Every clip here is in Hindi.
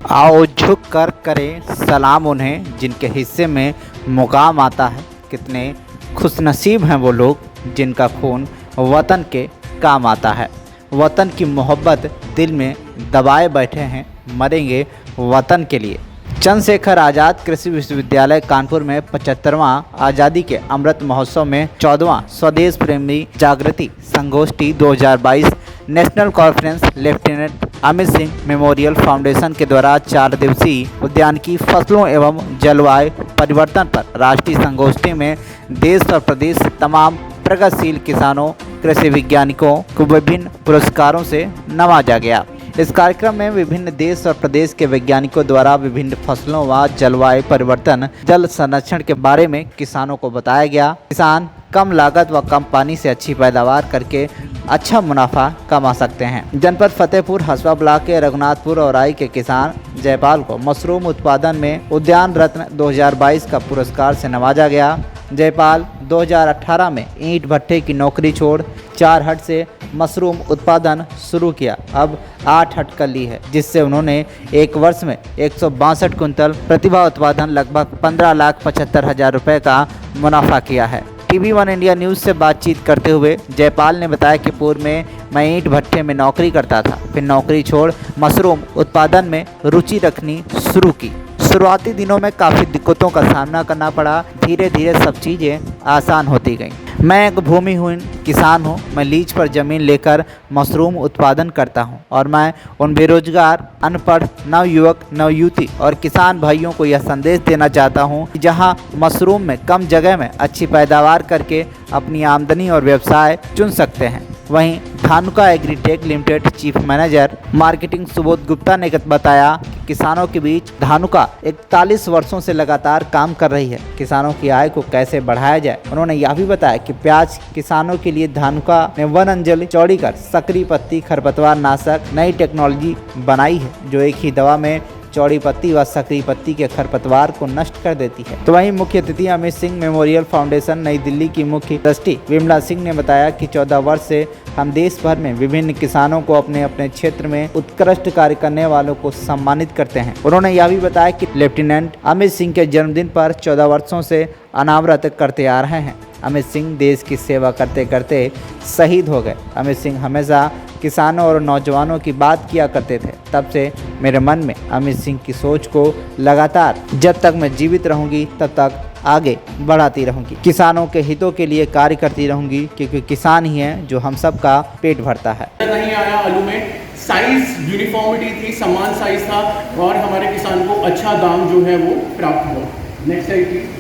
आओ झुक कर करें सलाम उन्हें जिनके हिस्से में मुकाम आता है। कितने खुशनसीब हैं वो लोग जिनका खून वतन के काम आता है। वतन की मोहब्बत दिल में दबाए बैठे हैं, मरेंगे वतन के लिए। चंद्रशेखर आज़ाद कृषि विश्वविद्यालय कानपुर में 75वां आज़ादी के अमृत महोत्सव में 14वां स्वदेश प्रेमी जागृति संगोष्ठी 2022 national conference lieutenant Amit Singh memorial foundation के द्वारा 4 दिवसीय उद्यानिकी फसलों एवं जलवायु परिवर्तन पर राष्ट्रीय संगोष्ठी में देश और प्रदेश तमाम प्रगतिशील किसानों कृषि वैज्ञानिकों को विभिन्न पुरस्कारों से नवाजा गया। इस कार्यक्रम में विभिन्न देश और प्रदेश के वैज्ञानिकों द्वारा विभिन्न फसलों व जलवायु परिवर्तन जल संरक्षण के बारे में किसानों को बताया गया। किसान कम लागत व कम पानी से अच्छी पैदावार करके अच्छा मुनाफा कमा सकते हैं। जनपद फतेहपुर हसवा ब्लॉक के रघुनाथपुर और राई के किसान जयपाल को मशरूम उत्पादन में उद्यान रत्न 2022 का पुरस्कार से नवाजा गया। जयपाल 2018 में ईंट भट्टे की नौकरी छोड़ 4 हट से मशरूम उत्पादन शुरू किया, अब 8 हट कर ली है, जिससे उन्होंने एक वर्ष में 162 कुंतल प्रतिभा उत्पादन लगभग 15,75,000 रुपये का मुनाफा किया है। TV1 इंडिया न्यूज़ से बातचीत करते हुए जयपाल ने बताया कि पूर्व में मैं ईंट भट्टे में नौकरी करता था, फिर नौकरी छोड़ मशरूम उत्पादन में रुचि रखनी शुरू की। शुरुआती दिनों में काफ़ी दिक्कतों का सामना करना पड़ा, धीरे धीरे सब चीज़ें आसान होती गईं। मैं एक भूमिहीन किसान हूँ, मैं लीज पर ज़मीन लेकर मशरूम उत्पादन करता हूँ और मैं उन बेरोजगार, अनपढ़, नवयुवक, नवयुवती और किसान भाइयों को यह संदेश देना चाहता हूँ कि जहाँ मशरूम में कम जगह में अच्छी पैदावार करके अपनी आमदनी और व्यवसाय चुन सकते हैं। वहीं Dhanuka agritech limited chief manager marketing Subodh Gupta ने बताया कि किसानों के बीच धानुका 41 वर्षों से लगातार काम कर रही है। किसानों की आय को कैसे बढ़ाया जाए, उन्होंने यह भी बताया कि प्याज किसानों के लिए धानुका ने वन अंजलि चौड़ी कर सकरी पत्ती खरपतवार नाशक नई टेक्नोलॉजी बनाई है, जो एक ही दवा में चौड़ी पत्ती व सकरी पत्ती के खरपतवार को नष्ट कर देती है। तो वहीं मुख्य अतिथि अमित सिंह मेमोरियल फाउंडेशन नई दिल्ली की मुख्य ट्रस्टी विमला सिंह ने बताया कि 14 वर्ष से हम देश भर में विभिन्न किसानों को अपने अपने क्षेत्र में उत्कृष्ट कार्य करने वालों को सम्मानित करते हैं। उन्होंने यह भी बताया कि लेफ्टिनेंट अमित सिंह के जन्मदिन पर 14 वर्षों से अनावरत करते आ रहे हैं। अमित सिंह देश की सेवा करते करते शहीद हो गए। अमित सिंह हमेशा किसानों और नौजवानों की बात किया करते थे। तब से मेरे मन में अमित सिंह की सोच को लगातार जब तक मैं जीवित रहूंगी तब तक आगे बढ़ाती रहूंगी। किसानों के हितों के लिए कार्य करती रहूंगी, क्योंकि किसान ही हैं जो हम सब का पेट भरता है। नहीं आया आलू में, साइज यूनिफॉर्मिटी थी, समान साइज था और हमारे किसान को अच्छा दाम जो है वो प्राप्त हुआ। Next slide please.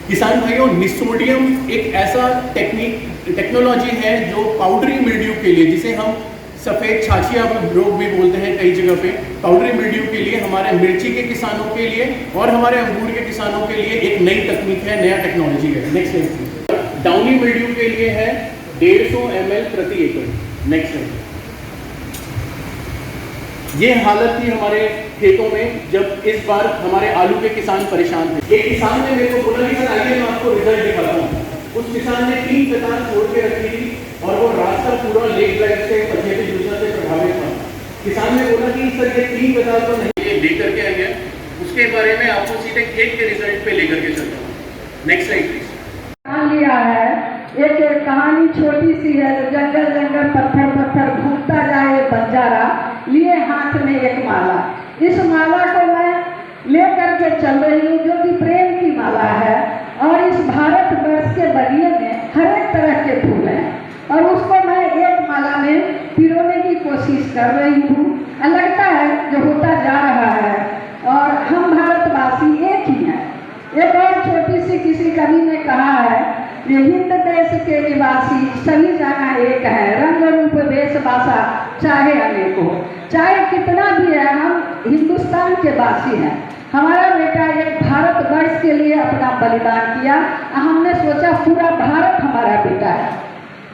किसान भाइयों, निस्सोडियम एक ऐसा टेक्नोलॉजी है जो पाउडरी मिल्ड्यू के लिए, जिसे हम सफ़ेद छाछिया रोग भी बोलते हैं कई जगह पे, पाउडरी मिल्ड्यू के लिए, हमारे मिर्ची के किसानों के लिए और हमारे अंगूर के किसानों के लिए एक नई तकनीक है, नया टेक्नोलॉजी है। Next slide. डाउनी मिल्ड्यू के लिए है 150 ml प्रति एकड़। Next slide. ये हालत थी हमारे खेतों में जब इस बार हमारे आलू के किसान परेशान थे। एक किसान ने मेरे को बोला कि सर आइए मैं आपको रिजल्ट दिखाता हूँ। उस किसान ने 3 कतार छोड़ के रखी थी और वो रास्ता पूरा लेग ड्राइव से पथेटी दूसरा से प्रभावित था। किसान ने बोला कि सर ये 3 कतार तो नहीं, लेकर के आइए, उसके बारे में आपको सीधे खेत के रिजल्ट पे लेकर के चलता हूँ। Next slide please. लिया है एक कहानी छोटी सी है, जंगल जंगल पत्थर पत्थर घूमता जाए बंजारा, लिए हाथ में एक माला। इस माला को मैं लेकर के चल रही हूँ, जो कि प्रेम की माला है और इस भारत वर्ष के बगिए में हर एक तरह के फूल हैं और उसको मैं एक माला में पिरोने की कोशिश कर रही हूँ। लगता है जो होता जा रहा है और हम भारतवासी एक ही हैं। एक और छोटी सी किसी कवि ने कहा है, ये हिंद देश के निवासी सभी जगह एक है, रंग रूप वेश भाषा चाहे अनेक हो। चाहे कितना भी है, हम हिंदुस्तान के वासी हैं। हमारा बेटा एक भारत वर्ष के लिए अपना बलिदान किया, हमने सोचा पूरा भारत हमारा बेटा है।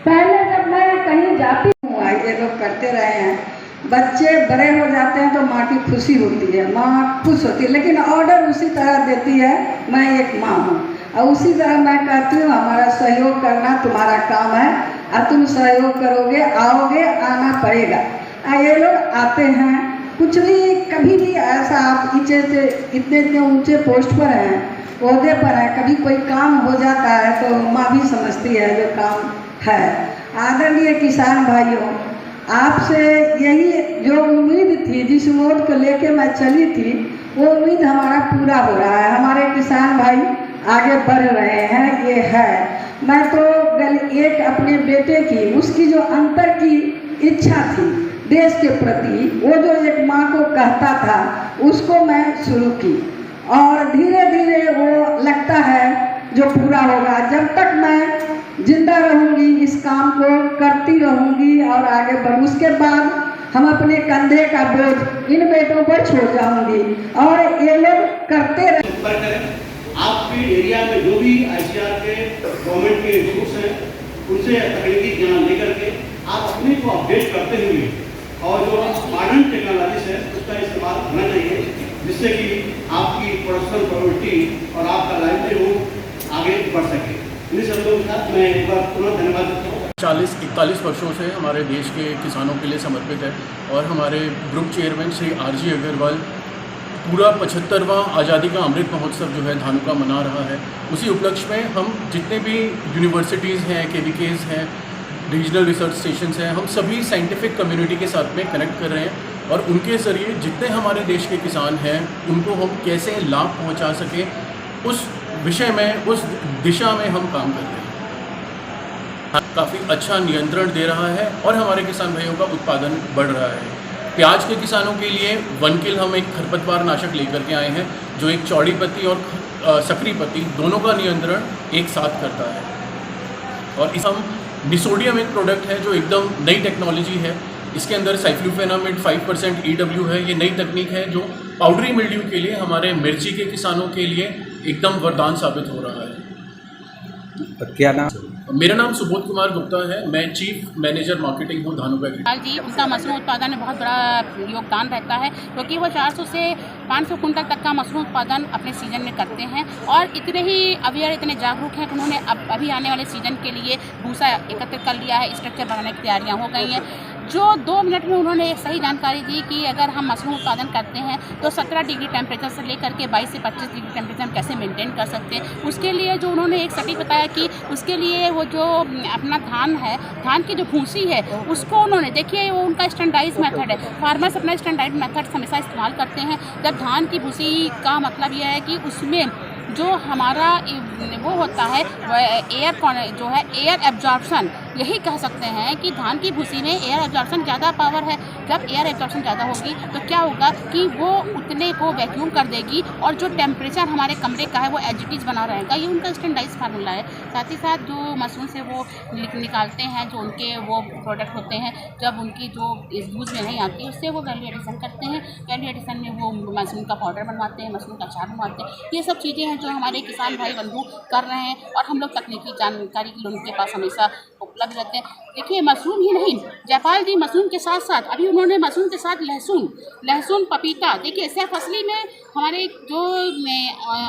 पहले जब मैं कहीं जाती हूँ, ये लोग करते रहे हैं, बच्चे बड़े हो जाते हैं तो माँ की खुशी होती है, माँ खुश होती है, लेकिन ऑर्डर उसी तरह देती है, मैं एक माँ हूँ और उसी तरह मैं कहती हूँ हमारा सहयोग करना तुम्हारा काम है और तुम सहयोग करोगे, आओगे, आना पड़ेगा। ये लोग आते हैं कुछ भी कभी भी ऐसा आप इतने इतने ऊंचे पोस्ट पर हैं, ओहदे पर है, कभी कोई काम हो जाता है तो माँ भी समझती है जो काम है। आदरणीय किसान भाइयों, आपसे यही जो उम्मीद थी, जिस उम्मीद को लेके मैं चली थी, वो उम्मीद हमारा पूरा हो रहा है। हमारे किसान भाई आगे बढ़ रहे हैं, ये है। मैं तो एक अपने बेटे की, उसकी जो अंतर की इच्छा थी देश के प्रति, वो जो एक माँ को कहता था, उसको मैं शुरू की और धीरे धीरे वो लगता है जो पूरा होगा। जब तक मैं जिंदा रहूँगी इस काम को करती रहूँगी और आगे बढ़, उसके बाद हम अपने कंधे का बोझ इन बेटों पर छोड़ जाऊँगी और ये लोग करते रहे। आपके एरिया में जो भी ICR के गवर्नमेंट के रिसोर्स हैं, उनसे तकनीकी ज्ञान लेकर के आप अपने को अपडेट करते हुए और जो मॉडर्न टेक्नोलॉजीज है उसका इस्तेमाल होना चाहिए, जिससे कि आपकी पर्सनल प्रॉपर्टी और आपका लाइवलीहुड आगे बढ़ सके। इन शब्दों के साथ मैं एक बार पुनः धन्यवाद देता हूँ। 40-41 वर्षों से हमारे देश के किसानों के लिए समर्पित है और हमारे group chairman Shri RG Agarwal पूरा 75वां आज़ादी का अमृत महोत्सव जो है धानुका मना रहा है। उसी उपलक्ष्य में हम जितने भी यूनिवर्सिटीज़ हैं, KVKs हैं, रीजनल रिसर्च स्टेशंस हैं, हम सभी साइंटिफिक कम्युनिटी के साथ में कनेक्ट कर रहे हैं और उनके ज़रिए जितने हमारे देश के किसान हैं उनको हम कैसे लाभ पहुंचा सकें, उस विषय में, उस दिशा में हम काम कर रहे हैं। काफ़ी अच्छा नियंत्रण दे रहा है और हमारे किसान भाइयों का उत्पादन बढ़ रहा है। प्याज के किसानों के लिए 1 किल हम एक खरपतवार नाशक लेकर के आए हैं, जो एक चौड़ी पत्ती और सकरी पत्ती दोनों का नियंत्रण एक साथ करता है। और इस हम निसोडियम एक प्रोडक्ट है जो एकदम नई टेक्नोलॉजी है। इसके अंदर साइक्लोफेनामिड 5% EW है। ये नई तकनीक है जो पाउडरी मिल्ड्यू के लिए हमारे मिर्ची के किसानों के लिए एकदम वरदान साबित हो रहा है। क्या नाम? मेरा नाम सुबोध कुमार गुप्ता है, मैं चीफ मैनेजर मार्केटिंग हूँ धानुका जी। उनका मशरूम उत्पादन में बहुत बड़ा योगदान रहता है, क्योंकि वो 400 से 500 कुंटल तक का मशरूम उत्पादन अपने सीजन में करते हैं और इतने ही अवेयर, इतने जागरूक हैं कि उन्होंने अभी आने वाले सीजन के लिए भूसा एकत्रित कर लिया है, स्ट्रक्चर बनाने की तैयारियाँ हो गई हैं। जो 2 मिनट में उन्होंने सही जानकारी दी कि अगर हम मशरूम उत्पादन करते हैं तो 17 डिग्री टेम्परेचर से लेकर के 22 से 25 डिग्री टेम्परेचर हम कैसे मेंटेन कर सकते हैं। उसके लिए जो उन्होंने एक सटीक बताया कि उसके लिए वो जो अपना धान है, धान की जो भूसी है, उसको उन्होंने, देखिए वो उनका स्टैंडर्डाइज मेथड है। फार्मर्स अपना स्टैंडर्ड मेथड हमेशा इस्तेमाल करते हैं। जब धान की भूसी का मतलब यह है कि उसमें जो हमारा वो होता है जो है एयर एब्जॉर्प्शन, यही कह सकते हैं कि धान की भूसी में एयर एब्जॉर्प्शन ज़्यादा पावर है। जब एयर एब्जॉर्प्शन ज़्यादा होगी तो क्या होगा कि वो उतने को वैक्यूम कर देगी और जो टेम्परेचर हमारे कमरे का है वो एज इट इज़ बना रहेगा। ये उनका स्टैंडर्डाइज फार्मूला है। साथ ही साथ जो मशरूम से वो निकालते हैं, जो उनके वो प्रोडक्ट होते हैं, जब उनकी जो यूज़ में नहीं आती है उससे वो वैल्यू एडिशन करते हैं। वैल्यू एडिशन में वो मशरूम का पाउडर बनवाते हैं, मशरूम का अचार बनवाते हैं। ये सब चीज़ें हैं जो हमारे किसान भाई बंधु कर रहे हैं और हम लोग तकनीकी जानकारी के लिए उनके पास हमेशा उपलब्ध रहते हैं। देखिए मशरूम ही नहीं, जयपाल जी मशरूम के साथ साथ अभी उन्होंने मशरूम के साथ लहसुन, पपीता, देखिए सह फसली में हमारे जो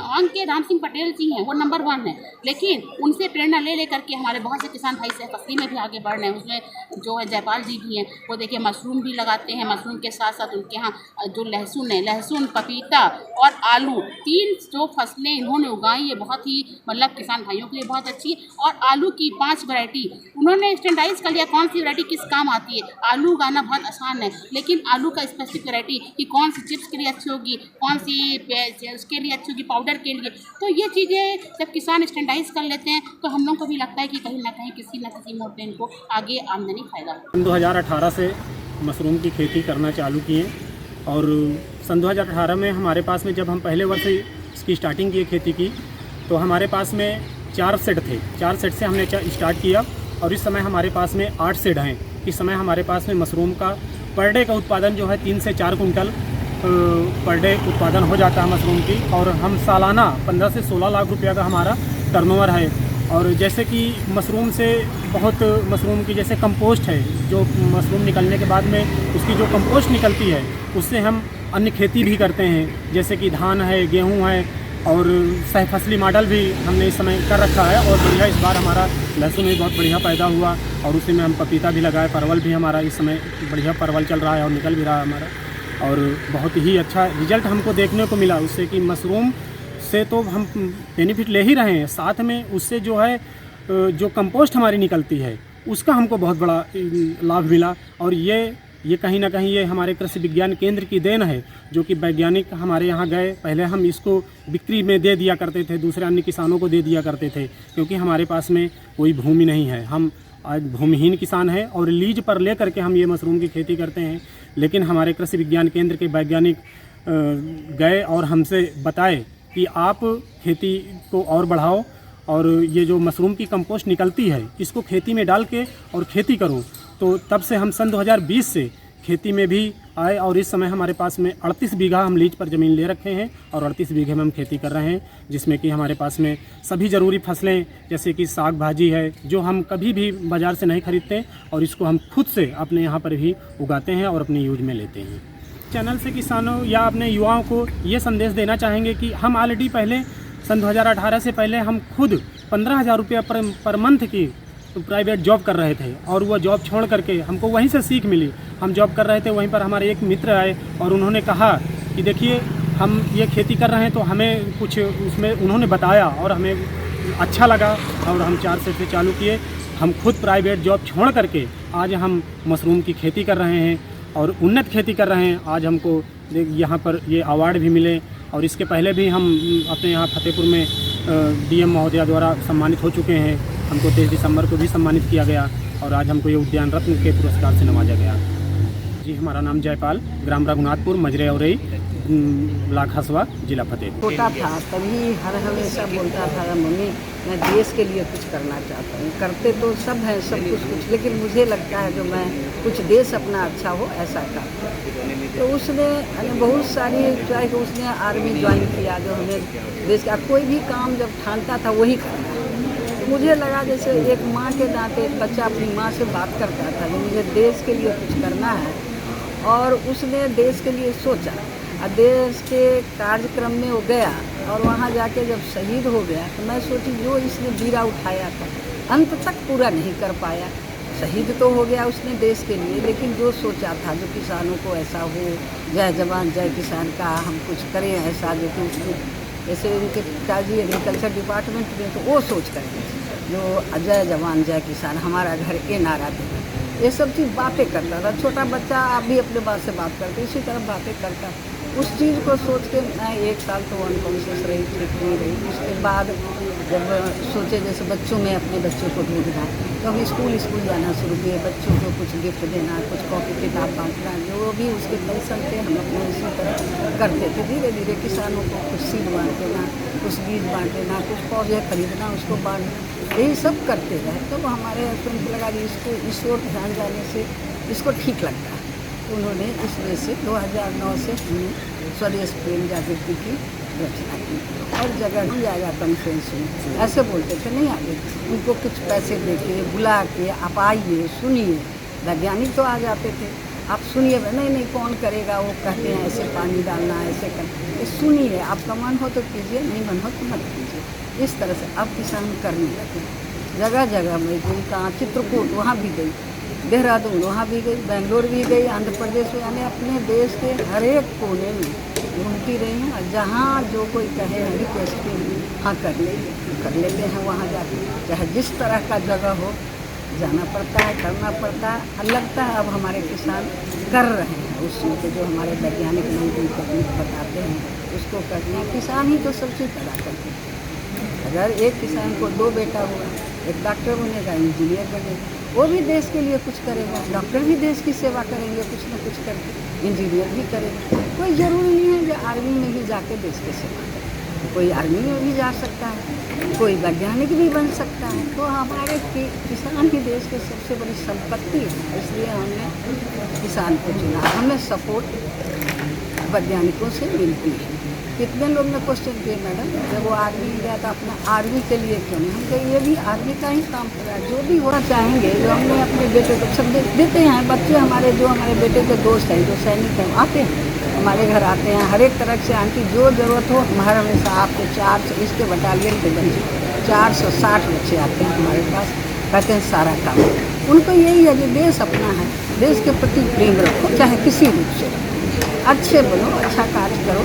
आन के राम सिंह पटेल जी हैं वो नंबर 1 है, लेकिन उनसे प्रेरणा ले लेकर के हमारे बहुत से किसान भाई सह फसली में भी आगे बढ़ रहे हैं। उसमें जो है जयपाल जी भी हैं, वो देखिए मशरूम भी लगाते हैं। मशरूम के साथ साथ उनके यहाँ जो लहसुन है, लहसुन, पपीता और आलू, 3 जो फसलें इन्होंने उगाई, ये बहुत ही मतलब किसान भाइयों के लिए बहुत अच्छी। और आलू की 5 वैरायटी उन्होंने स्टैंडर्डाइज कर लिया, कौन सी वैरायटी किस काम आती है। आलू उगाना बहुत आसान है, लेकिन आलू का स्पेसिफिक वैरायटी कि कौन सी चिप्स के लिए अच्छी होगी, कौन सी उसके लिए अच्छी होगी, पाउडर के लिए। तो ये चीज़ें जब किसान स्टैंडर्डाइज कर लेते हैं तो हम लोग को भी लगता है कि कहीं ना कहीं किसी न किसी मोड पे इनको आगे आमदनी फायदा हो। 2018 से मशरूम की खेती करना चालू किए और सन 2018 में हमारे पास में जब हम पहले वर्ष इसकी स्टार्टिंग की खेती की तो हमारे पास में 4 सेट थे। 4 सेट से हमने स्टार्ट किया और इस समय हमारे पास में 8 सेट हैं। इस समय हमारे पास में मशरूम का पर डे का उत्पादन जो है 3 से 4 कुंटल पर डे उत्पादन हो जाता है मशरूम की। और हम सालाना 15 से 16 लाख रुपया का हमारा टर्नओवर है। और जैसे कि मशरूम से बहुत मशरूम की जैसे कंपोस्ट है, जो मशरूम निकलने के बाद में उसकी जो कंपोस्ट निकलती है उससे हम अन्य खेती भी करते हैं, जैसे कि धान है, गेहूं है और सह फसली मॉडल भी हमने इस समय कर रखा है। और बढ़िया इस बार हमारा लहसुन भी बहुत बढ़िया पैदा हुआ और उसी में हम पपीता भी लगाए, परवल भी हमारा इस समय बढ़िया परवल चल रहा है और निकल भी रहा है हमारा। और बहुत ही अच्छा रिजल्ट हमको देखने को मिला उससे कि मशरूम से तो हम बेनिफिट ले ही रहे हैं, साथ में उससे जो है जो कंपोस्ट हमारी निकलती है उसका हमको बहुत बड़ा लाभ मिला। और ये कहीं ना कहीं ये हमारे कृषि विज्ञान केंद्र की देन है, जो कि वैज्ञानिक हमारे यहाँ गए। पहले हम इसको बिक्री में दे दिया करते थे, दूसरे अन्य किसानों को दे दिया करते थे, क्योंकि हमारे पास में कोई भूमि नहीं है। हम आज भूमिहीन किसान हैं और लीज पर ले करके हम ये मशरूम की खेती करते हैं। लेकिन हमारे कृषि विज्ञान केंद्र के वैज्ञानिक गए और हमसे बताए कि आप खेती को और बढ़ाओ और ये जो मशरूम की कंपोस्ट निकलती है इसको खेती में डाल के और खेती करो। तो तब से हम सन 2020 से खेती में भी आए और इस समय हमारे पास में 38 बीघा हम लीज पर ज़मीन ले रखे हैं और 38 बीघे में हम खेती कर रहे हैं, जिसमें कि हमारे पास में सभी ज़रूरी फसलें जैसे कि साग भाजी है जो हम कभी भी बाज़ार से नहीं खरीदते और इसको हम खुद से अपने यहाँ पर भी उगाते हैं और अपने यूज में लेते हैं। चैनल से किसानों या अपने युवाओं को ये संदेश देना चाहेंगे कि हम ऑलरेडी पहले सन 2018 से पहले हम खुद 15,000 रुपये पर मंथ की प्राइवेट जॉब कर रहे थे और वो जॉब छोड़ करके हमको वहीं से सीख मिली। हम जॉब कर रहे थे, वहीं पर हमारे एक मित्र आए और उन्होंने कहा कि देखिए हम ये खेती कर रहे हैं, तो हमें कुछ उसमें उन्होंने बताया और हमें अच्छा लगा और हम 4 सेट से चालू किए। हम खुद प्राइवेट जॉब छोड़ करके आज हम मशरूम की खेती कर रहे हैं और उन्नत खेती कर रहे हैं। आज हमको यहाँ पर ये अवार्ड भी मिले और इसके पहले भी हम अपने यहाँ फतेहपुर में DM महोदया द्वारा सम्मानित हो चुके हैं। हमको 23 दिसंबर को भी सम्मानित किया गया और आज हमको ये उद्यान रत्न के पुरस्कार से नवाजा गया। जी, हमारा नाम जयपाल, ग्राम रघुनाथपुर, मजरे औरई, ब्लॉक हसवा, जिला फतेहपुर। छोटा था तभी हर हमेशा बोलता था मम्मी मैं देश के लिए कुछ करना चाहता हूँ। करते तो सब हैं, सब कुछ, लेकिन मुझे लगता है जो मैं कुछ देश अपना अच्छा हो ऐसा करता। तो उसने बहुत सारी ट्राई की, उसने आर्मी ज्वाइन किया जो हमें देश का कोई भी काम जब ठानता था वही करना। तो मुझे लगा जैसे एक माँ के नाते एक बच्चा अपनी माँ से बात करता था कि मुझे देश के लिए कुछ करना है, और उसने देश के लिए सोचा और देश के कार्यक्रम में वो गया और वहाँ जाके जब शहीद हो गया तो मैं सोची जो इसने बीड़ा उठाया था अंत तक पूरा नहीं कर पाया। शहीद तो हो गया उसने देश के लिए, लेकिन जो सोचा था जो किसानों को ऐसा हो, जय जवान जय किसान का हम कुछ करें ऐसा, जो कि उसने जैसे उनके पिताजी एग्रीकल्चर डिपार्टमेंट में तो वो सोच करके जो जय जवान जय किसान हमारा घर के नारा देना, ये सब चीज़ बातें करता था। छोटा बच्चा आप भी अपने बात से बात करते इसी तरह बातें करता। उस चीज़ को सोच के मैं 1 साल तो अनकॉन्शियस रही, ठीक नहीं रही। उसके बाद जब सोचे जैसे बच्चों में अपने बच्चों को ढूंढना, तो हम स्कूल जाना शुरू किए, बच्चों को कुछ गिफ्ट देना, कुछ कॉपी किताब बांटना, जो भी उसके पैसन थे हम अपने इसी तरह करते थे। धीरे धीरे किसानों को कुछ सीड बांट देना, कुछ बीज बांट देना, कुछ पौधे खरीदना, उसको बांटना, यही सब करते रहे। तो हमारे हस्बैंड को लगा कि इसको इस ओर ध्यान जाने से इसको ठीक लगता है। उन्होंने इसमें से 2009 से हमने स्वदेश प्रेम जागृति की रचना की और जगह भी आया कॉन्फ्रेंस में। ऐसे बोलते थे नहीं आगे, उनको कुछ पैसे दे के बुला के आप आइए सुनिए। वैज्ञानिक तो आ जाते थे, आप सुनिए, नहीं कौन करेगा, वो कहते हैं ऐसे पानी डालना ऐसे कर, सुनिए, आपका मन हो तो कीजिए, नहीं मन हो तो मत कीजिए। इस तरह से अब किसान करने लगे। जगह जगह में गई, कहाँ चित्रकूट वहाँ भी गई, देहरादून वहाँ भी गई, बेंगलोर भी गई, आंध्र प्रदेश में, यानी अपने देश के हर एक कोने में घूमती रही हूँ। और जहाँ जो कोई कहे रिक्वेस्ट के हाँ कर लेते हैं वहाँ जाके, चाहे जिस तरह का जगह हो जाना पड़ता है, करना पड़ता है। और लगता है अब हमारे किसान कर रहे हैं उस चीज़ को जो हमारे वैज्ञानिक लोग तकनीक बताते हैं उसको करते हैं। किसान ही तो सब चीज़ पैदा करते हैं। अगर एक किसान को 2 बेटा हुआ, एक डॉक्टर बनेगा, इंजीनियर बनेगा, वो भी देश के लिए कुछ करेगा। डॉक्टर भी देश की सेवा करेंगे कुछ न कुछ करके, इंजीनियर भी करेगा। कोई ज़रूरी नहीं है कि आर्मी में ही जाके देश की सेवा करे, कोई आर्मी में भी जा सकता है, कोई वैज्ञानिक भी बन सकता है। तो हमारे किसान ही देश की सबसे बड़ी संपत्ति है, इसलिए हमने किसान को चुना। हमें सपोर्ट वैज्ञानिकों से मिलती है। कितने लोग ने क्वेश्चन किए मैडम जब वो आर्मी गया था अपना आर्मी के लिए क्यों नहीं, हम कहे ये भी आर्मी का ही काम कर रहा है। जो भी होना चाहेंगे, जो हमने अपने बेटे को सब देते हैं। बच्चे हमारे जो हमारे बेटे के दोस्त हैं जो सैनिक हैं आते हैं हमारे घर, आते हैं हर एक तरह से। आंटी जो ज़रूरत हो हमारा हमेशा आपके 400 इसके बटालियन के बच्चे 460 बच्चे आते हैं हमारे पास, कहते हैं सारा काम। उनको यही है कि देश अपना है, देश के प्रति प्रेम रखो, चाहे किसी रूप से। अच्छे बनो, अच्छा कार्य करो,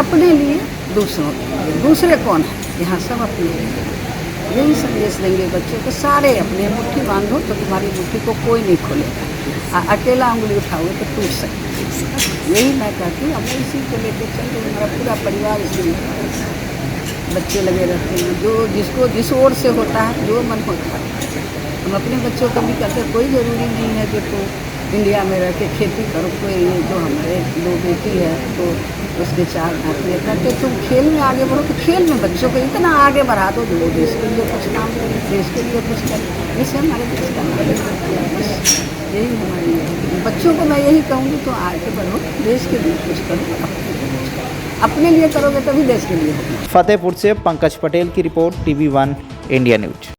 अपने लिए, दूसरों के लिए। दूसरे कौन है यहाँ, सब अपने लिए। यही संदेश देंगे बच्चों को, सारे अपने मुट्ठी बांधो तो तुम्हारी मुट्ठी को कोई नहीं खोलेगा, अकेला उंगली उठाओगे तो टूट सकती है। यही मैं कहती हूँ। अब इसी को लेकर चल रही, हमारा पूरा परिवार इसी में, बच्चे लगे रहते हैं, जो जिसको जिस ओर से होता है, जो मन होता है। हम अपने बच्चों को भी कहते हैं, कोई ज़रूरी नहीं है कि तो इंडिया में रह के खेती करो। कोई जो हमारे 2 बेटी है तो उसके 4 नौकरी करते, तुम खेल में आगे बढ़ो, तो खेल में बच्चों को इतना आगे बढ़ा दो जो वो देश के लिए कुछ काम करें, देश के लिए कुछ करें। इससे हमारे देश का नाम बस यही हमारी है। बच्चों को मैं यही कहूँगी, तो आगे बढ़ो, देश के लिए कुछ करो, अपने लिए करोगे तभी देश के लिए होगा। फतेहपुर से पंकज पटेल की रिपोर्ट, TV1 इंडिया न्यूज।